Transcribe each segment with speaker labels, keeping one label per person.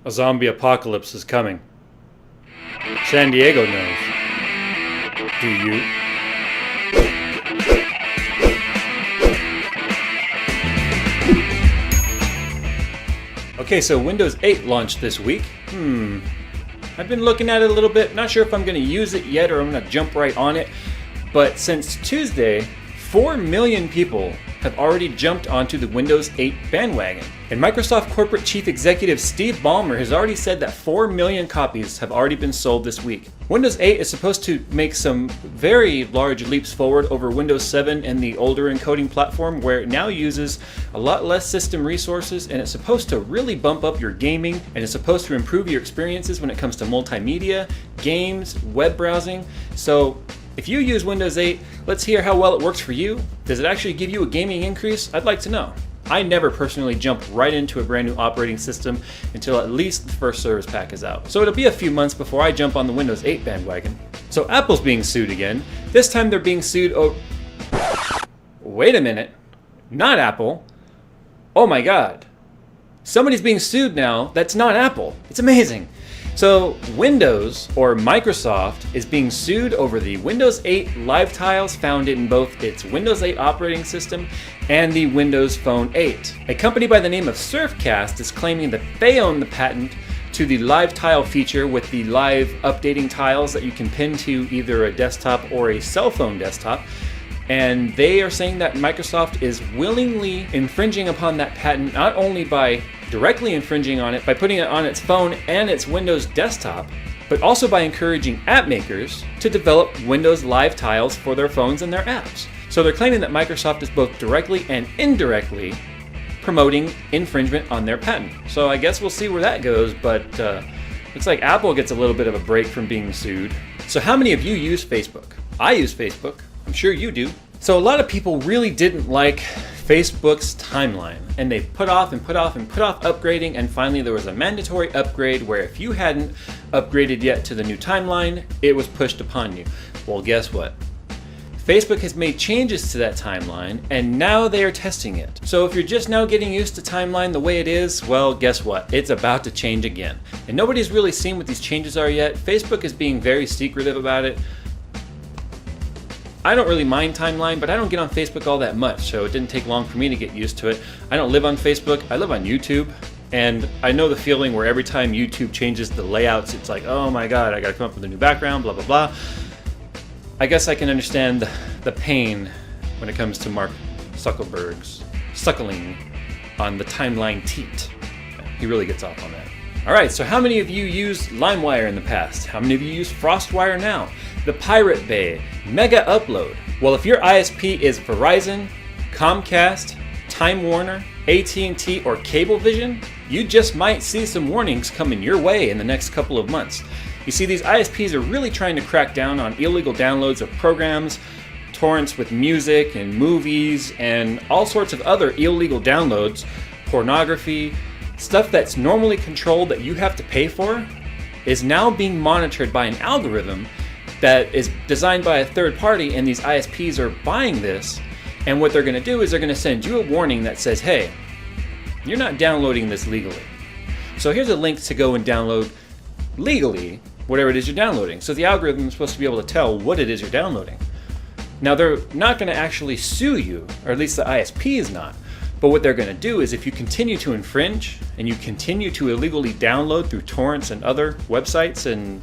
Speaker 1: A zombie apocalypse is coming. San Diego knows. Do you? Okay, so Windows 8 launched this week. I've been looking at it a little bit. Not sure if I'm going to use it yet or I'm going to jump right on it. But since Tuesday, 4 million people have already jumped onto the Windows 8 bandwagon. And Microsoft Corporate Chief Executive Steve Ballmer has already said that 4 million copies have already been sold this week. Windows 8 is supposed to make some very large leaps forward over Windows 7 and the older encoding platform, where it now uses a lot less system resources, and it's supposed to really bump up your gaming, and it's supposed to improve your experiences when it comes to multimedia, games, web browsing. So if you use Windows 8, let's hear how well it works for you. Does it actually give you a gaming increase? I'd like to know. I never personally jump right into a brand new operating system until at least the first service pack is out. So it'll be a few months before I jump on the Windows 8 bandwagon. So Apple's being sued again. This time they're being sued Wait a minute. Not Apple. Oh my God. Somebody's being sued now that's not Apple. It's amazing. So Windows, or Microsoft, is being sued over the Windows 8 live tiles found in both its Windows 8 operating system and the Windows Phone 8. A company by the name of SurfCast is claiming that they own the patent to the live tile feature with the live updating tiles that you can pin to either a desktop or a cell phone desktop. And they are saying that Microsoft is willingly infringing upon that patent, not only by directly infringing on it by putting it on its phone and its Windows desktop, but also by encouraging app makers to develop Windows live tiles for their phones and their apps. So they're claiming that Microsoft is both directly and indirectly promoting infringement on their patent. So I guess we'll see where that goes, but looks like Apple gets a little bit of a break from being sued. So how many of you use Facebook? I use Facebook. I'm sure you do. So a lot of people really didn't like Facebook's timeline, and they put off upgrading, and finally there was a mandatory upgrade where if you hadn't upgraded yet to the new timeline, it was pushed upon you. Well, guess what? Facebook has made changes to that timeline, and now they are testing it. So if you're just now getting used to timeline the way it is, well, guess what? It's about to change again. And nobody's really seen what these changes are yet. Facebook is being very secretive about it. I don't really mind timeline, but I don't get on Facebook all that much, so it didn't take long for me to get used to it. I don't live on Facebook, I live on YouTube, and I know the feeling where every time YouTube changes the layouts, it's like, oh my God, I gotta come up with a new background, blah, blah, blah. I guess I can understand the pain when it comes to Mark Zuckerberg's suckling on the timeline teat. He really gets off on that. All right, so how many of you used LimeWire in the past? How many of you use FrostWire now? The Pirate Bay, Mega Upload. Well, if your ISP is Verizon, Comcast, Time Warner, AT&T, or Cablevision, you just might see some warnings coming your way in the next couple of months. You see, these ISPs are really trying to crack down on illegal downloads of programs, torrents with music and movies, and all sorts of other illegal downloads, pornography, stuff that's normally controlled that you have to pay for, is now being monitored by an algorithm that is designed by a third party, and these ISPs are buying this, and what they're going to do is they're going to send you a warning that says, hey, you're not downloading this legally. So here's a link to go and download legally whatever it is you're downloading. So the algorithm is supposed to be able to tell what it is you're downloading. Now they're not going to actually sue you, or at least the ISP is not. But what they're going to do is if you continue to infringe and you continue to illegally download through torrents and other websites and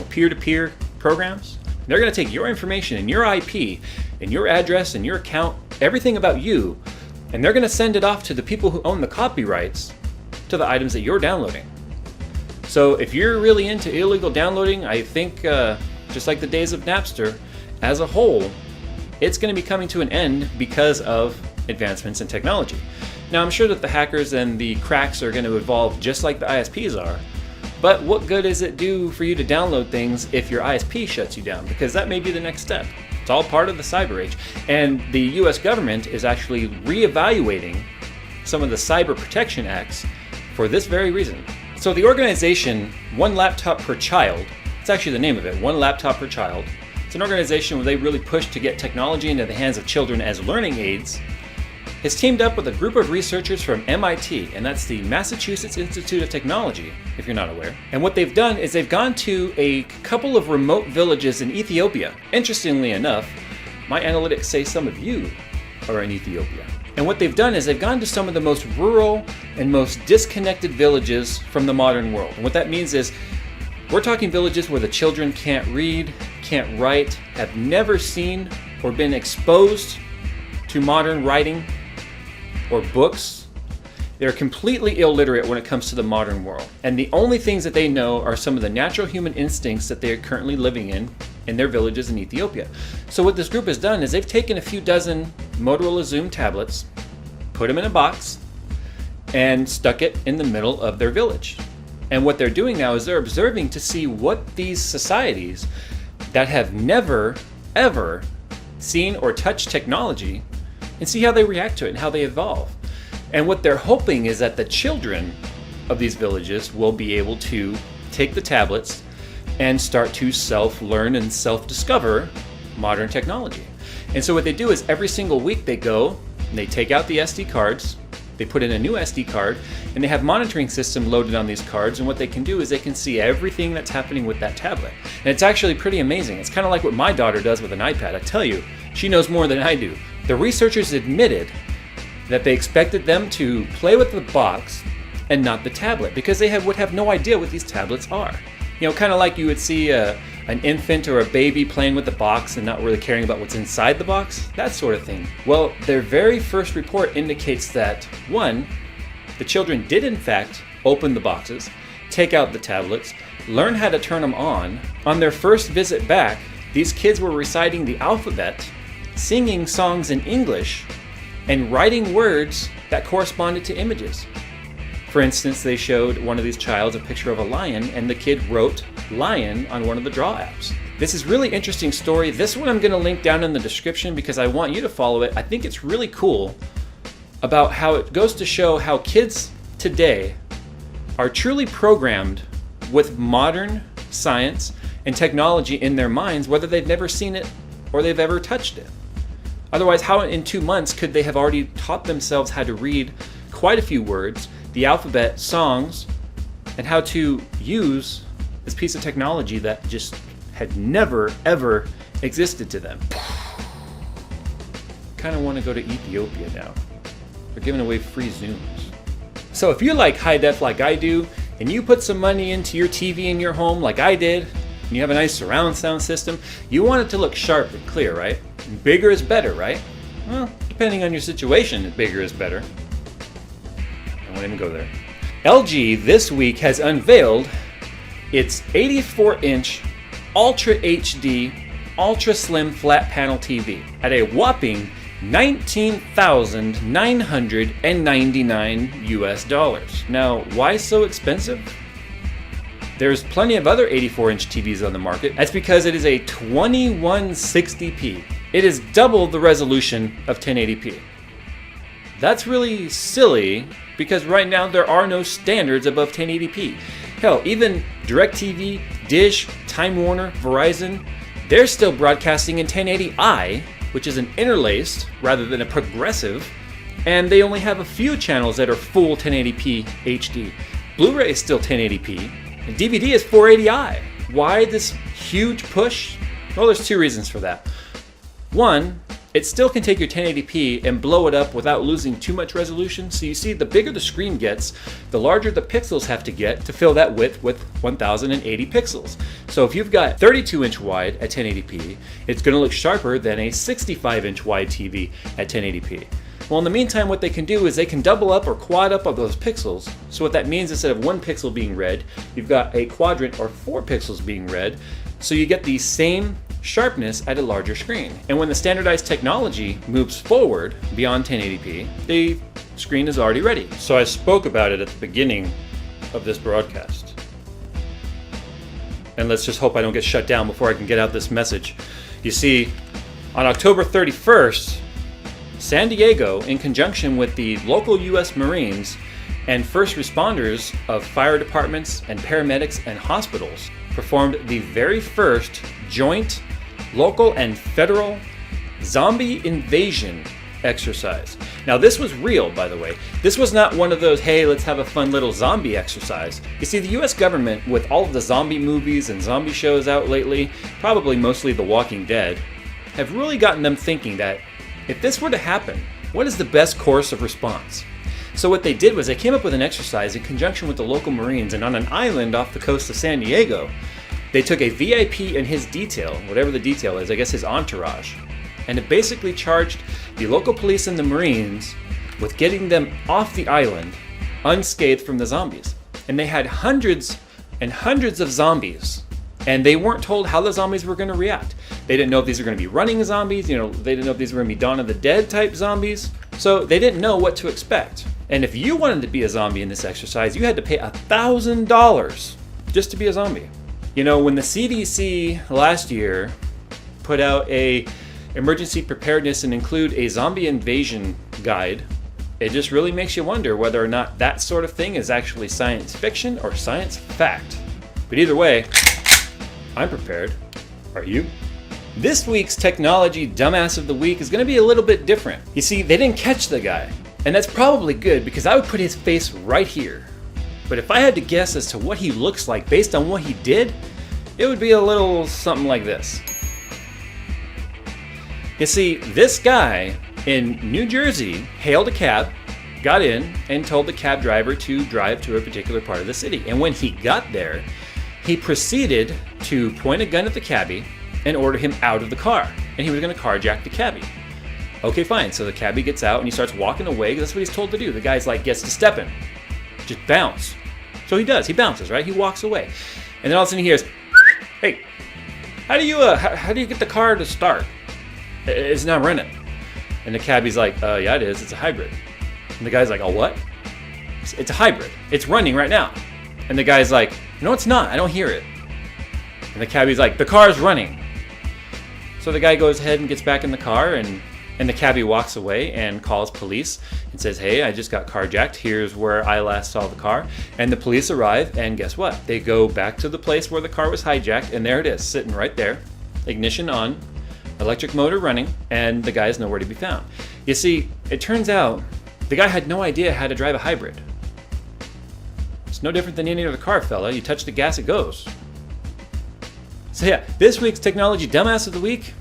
Speaker 1: peer-to-peer programs, they're going to take your information and your IP and your address and your account, everything about you, and they're going to send it off to the people who own the copyrights to the items that you're downloading. So if you're really into illegal downloading, I think just like the days of Napster, as a whole, it's going to be coming to an end because of advancements in technology. Now I'm sure that the hackers and the cracks are going to evolve just like the ISPs are, but what good does it do for you to download things if your ISP shuts you down? Because that may be the next step. It's all part of the cyber age. And the US government is actually reevaluating some of the cyber protection acts for this very reason. So the organization One Laptop Per Child, it's actually the name of it, One Laptop Per Child. It's an organization where they really push to get technology into the hands of children as learning aids. has teamed up with a group of researchers from MIT, and that's the Massachusetts Institute of Technology, if you're not aware. And what they've done is they've gone to a couple of remote villages in Ethiopia. Interestingly enough, my analytics say some of you are in Ethiopia. And what they've done is they've gone to some of the most rural and most disconnected villages from the modern world. And what that means is we're talking villages where the children can't read, can't write, have never seen or been exposed to modern writing or books. They're completely illiterate when it comes to the modern world. And the only things that they know are some of the natural human instincts that they're currently living in their villages in Ethiopia. So what this group has done is they've taken a few dozen Motorola Zoom tablets, put them in a box, and stuck it in the middle of their village. And what they're doing now is they're observing to see what these societies that have never, ever seen or touched technology, and see how they react to it and how they evolve. And what they're hoping is that the children of these villages will be able to take the tablets and start to self-learn and self-discover modern technology. And so what they do is every single week they go and they take out the SD cards, they put in a new SD card, and they have monitoring system loaded on these cards, and what they can do is they can see everything that's happening with that tablet. And it's actually pretty amazing. It's kind of like what my daughter does with an iPad. I tell you, she knows more than I do. The researchers admitted that they expected them to play with the box and not the tablet because they would have no idea what these tablets are. You know, kind of like you would see an infant or a baby playing with the box and not really caring about what's inside the box, that sort of thing. Well, their very first report indicates that, one, the children did in fact open the boxes, take out the tablets, learn how to turn them on. On their first visit back, these kids were reciting the alphabet, singing songs in English, and writing words that corresponded to images. For instance, they showed one of these childs a picture of a lion, and the kid wrote lion on one of the draw apps. This is a really interesting story. This one I'm going to link down in the description because I want you to follow it. I think it's really cool about how it goes to show how kids today are truly programmed with modern science and technology in their minds, whether they've never seen it or they've ever touched it. Otherwise, how in 2 months could they have already taught themselves how to read quite a few words, the alphabet, songs, and how to use this piece of technology that just had never, ever existed to them? Kind of want to go to Ethiopia now. They're giving away free Zooms. So if you like high def like I do, and you put some money into your TV in your home like I did, and you have a nice surround sound system, you want it to look sharp and clear, right? And bigger is better, right? Well, depending on your situation, bigger is better. I won't even go there. LG this week has unveiled its 84-inch Ultra HD Ultra Slim Flat Panel TV at a whopping $19,999 US. Now, why so expensive? There's plenty of other 84-inch TVs on the market. That's because it is a 2160p. It is double the resolution of 1080p. That's really silly because right now there are no standards above 1080p. Hell, even DirecTV, Dish, Time Warner, Verizon, they're still broadcasting in 1080i, which is an interlaced rather than a progressive, and they only have a few channels that are full 1080p HD. Blu-ray is still 1080p, and DVD is 480i. Why this huge push? Well, there's two reasons for that. One, it still can take your 1080p and blow it up without losing too much resolution. So you see, the bigger the screen gets, the larger the pixels have to get to fill that width with 1080 pixels. So if you've got 32-inch wide at 1080p, it's going to look sharper than a 65-inch wide TV at 1080p. Well, in the meantime, what they can do is they can double up or quad up of those pixels. So what that means, instead of one pixel being red, you've got a quadrant or 4 pixels being red. So you get the same sharpness at a larger screen. And when the standardized technology moves forward beyond 1080p, the screen is already ready. So I spoke about it at the beginning of this broadcast. And let's just hope I don't get shut down before I can get out this message. You see, on October 31st, San Diego, in conjunction with the local US Marines and first responders of fire departments and paramedics and hospitals, performed the very first joint local and federal zombie invasion exercise. Now this was real, by the way. This was not one of those, hey, let's have a fun little zombie exercise. You see, the US government, with all of the zombie movies and zombie shows out lately, probably mostly The Walking Dead, have really gotten them thinking that if this were to happen, what is the best course of response? So what they did was they came up with an exercise in conjunction with the local Marines, and on an island off the coast of San Diego, they took a VIP and his detail, whatever the detail is, I guess his entourage, and it basically charged the local police and the Marines with getting them off the island unscathed from the zombies. And they had hundreds and hundreds of zombies, and they weren't told how the zombies were going to react. They didn't know if these were going to be running zombies, they didn't know if these were going to be Dawn of the Dead type zombies, so they didn't know what to expect. And if you wanted to be a zombie in this exercise, you had to pay $1,000 just to be a zombie. When the CDC last year put out a emergency preparedness and include a zombie invasion guide, it just really makes you wonder whether or not that sort of thing is actually science fiction or science fact. But either way, I'm prepared. Are you? This week's technology dumbass of the week is going to be a little bit different. You see, they didn't catch the guy, and that's probably good because I would put his face right here. But if I had to guess as to what he looks like based on what he did, it would be a little something like this. You see, this guy in New Jersey hailed a cab, got in, and told the cab driver to drive to a particular part of the city. And when he got there, he proceeded to point a gun at the cabbie and order him out of the car. And he was going to carjack the cabbie. Okay, fine. So the cabbie gets out and he starts walking away. That's what he's told to do. The guy's like, gets to stepping. Just bounce. So he does. He bounces, right? He walks away. And then all of a sudden he hears, hey, how do you get the car to start? It's not running. And the cabbie's like, yeah, it is. It's a hybrid. And the guy's like, oh, what? It's a hybrid. It's running right now. And the guy's like, no, it's not. I don't hear it. And the cabbie's like, the car's running. So the guy goes ahead and gets back in the car, and the cabbie walks away and calls police and says, hey, I just got carjacked. Here's where I last saw the car. And the police arrive, and guess what? They go back to the place where the car was hijacked, and there it is, sitting right there, ignition on, electric motor running, and the guy's nowhere to be found. You see, it turns out the guy had no idea how to drive a hybrid. It's no different than any other car, fella. You touch the gas, it goes. So yeah, this week's technology dumbass of the week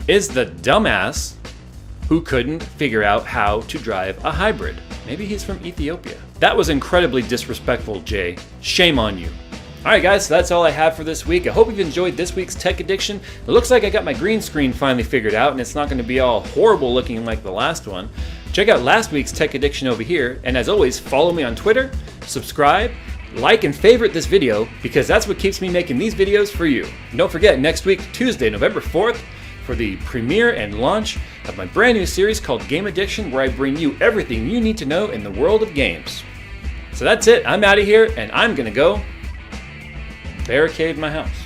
Speaker 1: is the dumbass who couldn't figure out how to drive a hybrid. Maybe he's from Ethiopia. That was incredibly disrespectful, Jay. Shame on you. Alright guys, so that's all I have for this week. I hope you've enjoyed this week's Tech Addiction. It looks like I got my green screen finally figured out, and it's not going to be all horrible looking like the last one. Check out last week's Tech Addiction over here, and as always, follow me on Twitter, subscribe, like and favorite this video, because that's what keeps me making these videos for you. And don't forget, next week, Tuesday, November 4th, for the premiere and launch of my brand new series called Game Addiction, where I bring you everything you need to know in the world of games. So that's it. I'm out of here, and I'm going to go barricade my house.